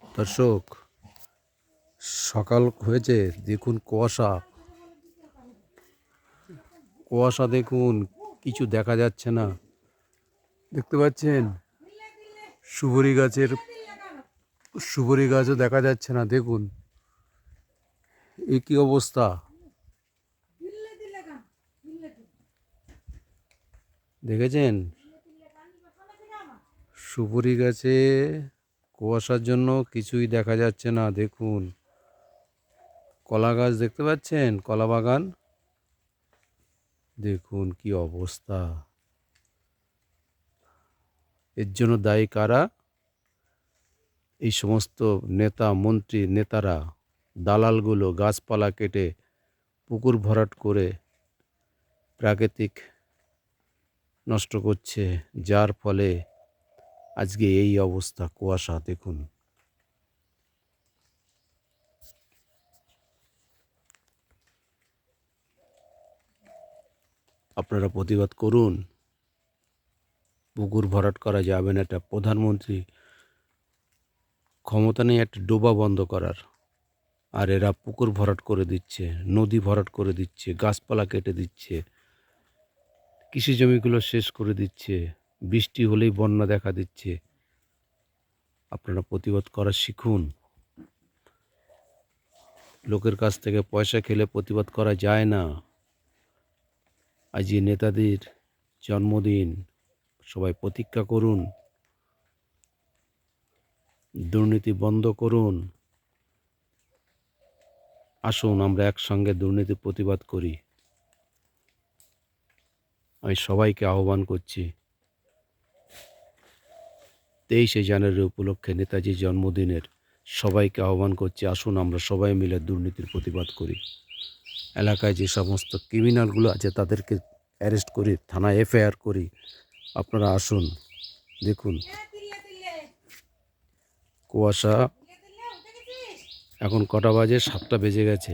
দর্শক, সকাল হয়েছে, দেখুন কুয়াশা। কুয়াশা দেখুন, কিছু দেখা যাচ্ছে না। দেখতে পাচ্ছেন সুপারি গাছও দেখা যাচ্ছে না। দেখুন এ কি অবস্থা। দেখেছেন সুপারি গাছে কুয়াশার জন্য কিছুই দেখা যাচ্ছে না। দেখুন কলা গাছ দেখতে পাচ্ছেন, কলা বাগান দেখুন কি অবস্থা। এর জন্য দায়ী কারা? এই সমস্ত নেতা মন্ত্রী নেতারা, দালালগুলো গাছপালা কেটে পুকুর ভরাট করে প্রাকৃতিক নষ্ট করছে, যার ফলে আজকে এই অবস্থা। কুয়াশা দেখুন। আপনারা প্রতিবাদ করুন। পুকুর ভরাট করা যাবে না। এটা প্রধানমন্ত্রী ক্ষমতা নেই একটা ডোবা বন্ধ করার, আর এরা পুকুর ভরাট করে দিচ্ছে, নদী ভরাট করে দিচ্ছে, গাছপালা কেটে দিচ্ছে, কৃষি জমিগুলো শেষ করে দিচ্ছে, বৃষ্টি হলেই বন্যা দেখা দিচ্ছে। আপনারা প্রতিবাদ করা শিখুন। লোকের কাছ থেকে পয়সা খেলে প্রতিবাদ করা যায় না। আজ এই নেতাদের জন্মদিন, সবাই প্রতিজ্ঞা করুন, দুর্নীতি বন্ধ করুন। আসুন আমরা একসঙ্গে দুর্নীতি প্রতিবাদ করি। আমি সবাইকে আহ্বান করছি, 23শে জানুয়ারি উপলক্ষে নেতাজির জন্মদিনের সবাইকে আহ্বান করছি, আসুন আমরা সবাই মিলে দুর্নীতির প্রতিবাদ করি। এলাকায় যে সমস্ত ক্রিমিনালগুলো আছে তাদেরকে অ্যারেস্ট করি, থানায় এফআইআর করি। আপনারা আসুন। দেখুন কুয়াশা, এখন কটা বাজে? 7টা বেজে গেছে।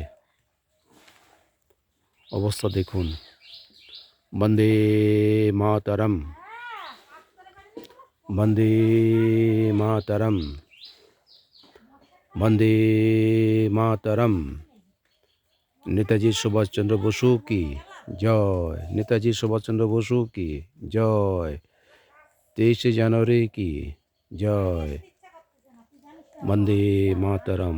অবস্থা দেখুন। বন্দে মাতরম, বন্দে মাতরম, বন্দে মাতরম। নেতাজি সুভাষচন্দ্র বসু কি জয়, নেতাজি সুভাষচন্দ্র বসু কি জয়, 23শে জানুয়ারি কি জয়, বন্দে মাতরম।